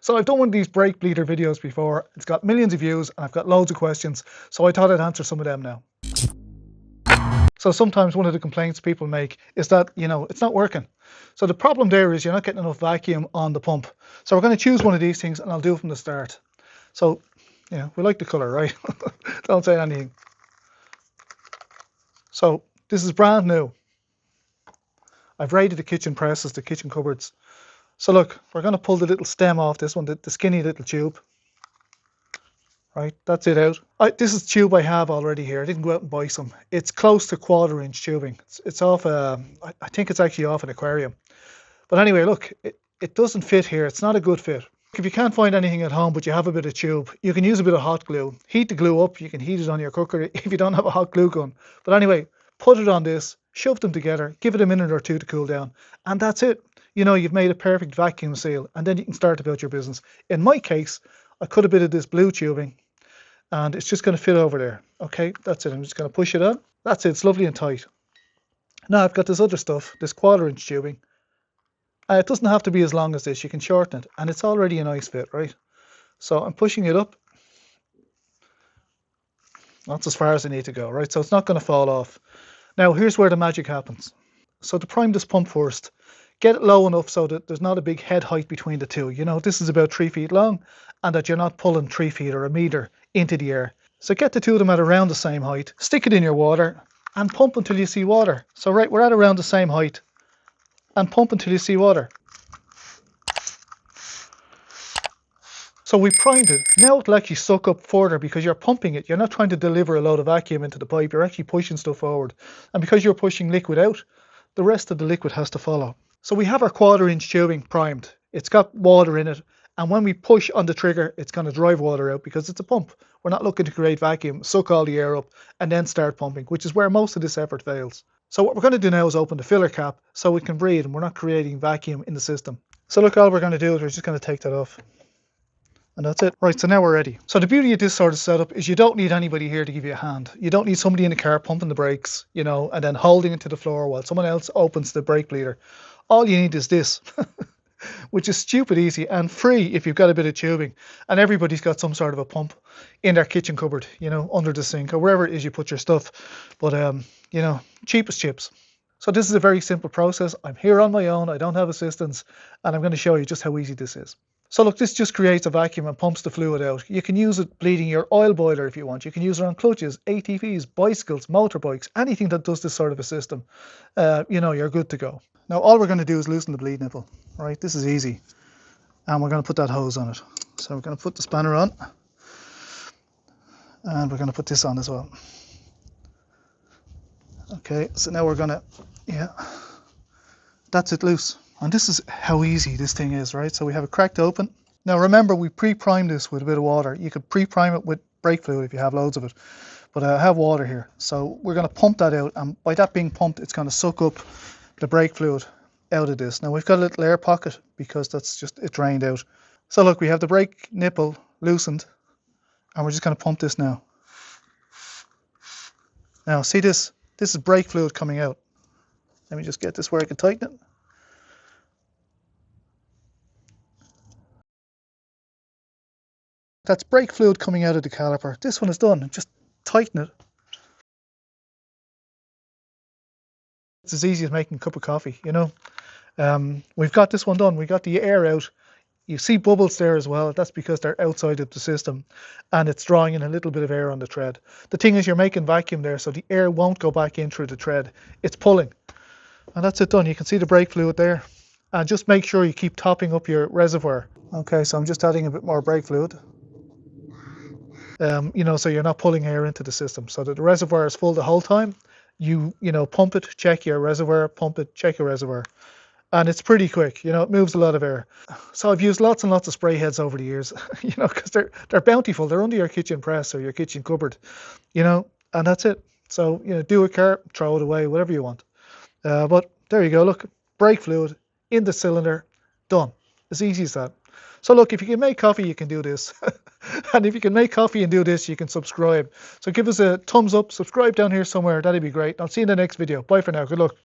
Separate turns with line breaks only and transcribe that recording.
So I've done one of these brake bleeder videos before. It's got millions of views and I've got loads of questions. So I thought I'd answer some of them now. So sometimes one of the complaints people make is that, it's not working. So the problem there is you're not getting enough vacuum on the pump. So we're going to choose one of these things and I'll do it from the start. So, we like the color, right? Don't say anything. So this is brand new. I've rated the kitchen presses, the kitchen cupboards. So look, we're going to pull the little stem off this one, the skinny little tube. Right, that's it out. This is tube I have already here. I didn't go out and buy some. It's close to 1/4 inch tubing. It's off, I think it's actually off an aquarium. But anyway, look, it doesn't fit here. It's not a good fit. If you can't find anything at home, but you have a bit of tube, you can use a bit of hot glue. Heat the glue up. You can heat it on your cooker if you don't have a hot glue gun. But anyway, put it on this, shove them together, give it a minute or two to cool down, and that's it. You've made a perfect vacuum seal, and then you can start about your business. In my case, I cut a bit of this blue tubing, and it's just going to fit over there. Okay, that's it. I'm just going to push it on. That's it. It's lovely and tight. Now I've got this other stuff, this 1/4 inch tubing. It doesn't have to be as long as this. You can shorten it, and it's already a nice fit, right? So I'm pushing it up. That's as far as I need to go, right? So it's not going to fall off. Now here's where the magic happens. So to prime this pump first, get it low enough so that there's not a big head height between the two. This is about 3 feet long, and that you're not pulling 3 feet or a meter into the air. So get the two of them at around the same height, stick it in your water, and pump until you see water. So right, we're at around the same height, and pump until you see water. So we primed it. Now it'll actually suck up further because you're pumping it. You're not trying to deliver a load of vacuum into the pipe. You're actually pushing stuff forward. And because you're pushing liquid out, the rest of the liquid has to follow. So we have our 1/4 inch tubing primed. It's got water in it. And when we push on the trigger, it's going to drive water out because it's a pump. We're not looking to create vacuum, suck all the air up, and then start pumping, which is where most of this effort fails. So what we're going to do now is open the filler cap so we can breathe and we're not creating vacuum in the system. So look, all we're going to do is we're just going to take that off. And that's it. Right, so now we're ready. So the beauty of this sort of setup is you don't need anybody here to give you a hand. You don't need somebody in the car pumping the brakes, and then holding it to the floor while someone else opens the brake bleeder. All you need is this, which is stupid easy and free if you've got a bit of tubing. And everybody's got some sort of a pump in their kitchen cupboard, under the sink or wherever it is you put your stuff. But, cheap as chips. So this is a very simple process. I'm here on my own. I don't have assistance. And I'm going to show you just how easy this is. So look, this just creates a vacuum and pumps the fluid out. You can use it bleeding your oil boiler if you want. You can use it on clutches, ATVs, bicycles, motorbikes, anything that does this sort of a system. You're good to go. Now all we're going to do is loosen the bleed nipple. Right, this is easy. And we're going to put that hose on it. So we're going to put the spanner on. And we're going to put this on as well. Okay, so now we're going to, that's it loose. And this is how easy this thing is, right? So we have it cracked open. Now remember, we pre-primed this with a bit of water. You could pre-prime it with brake fluid if you have loads of it. But I have water here. So we're going to pump that out. And by that being pumped, it's going to suck up the brake fluid out of this. Now we've got a little air pocket because that's just, it drained out. So look, we have the brake nipple loosened. And we're just going to pump this now. Now see this? This is brake fluid coming out. Let me just get this where I can tighten it. That's brake fluid coming out of the caliper. This one is done. Just tighten it. It's as easy as making a cup of coffee, We've got this one done. We got the air out. You see bubbles there as well. That's because they're outside of the system and it's drawing in a little bit of air on the thread. The thing is you're making vacuum there, so the air won't go back in through the thread. It's pulling. And that's it done. You can see the brake fluid there. And just make sure you keep topping up your reservoir. Okay, so I'm just adding a bit more brake fluid. So you're not pulling air into the system. So that the reservoir is full the whole time. You pump it, check your reservoir, pump it, check your reservoir. And it's pretty quick, it moves a lot of air. So I've used lots and lots of spray heads over the years, because they're bountiful. They're under your kitchen press or your kitchen cupboard, and that's it. So, do a car, throw it away, whatever you want. But there you go. Look, brake fluid in the cylinder, done. As easy as that. So look, if you can make coffee, you can do this. And if you can make coffee and do this, you can subscribe. So give us a thumbs up, subscribe down here somewhere. That'd be great. I'll see you in the next video. Bye for now. Good luck.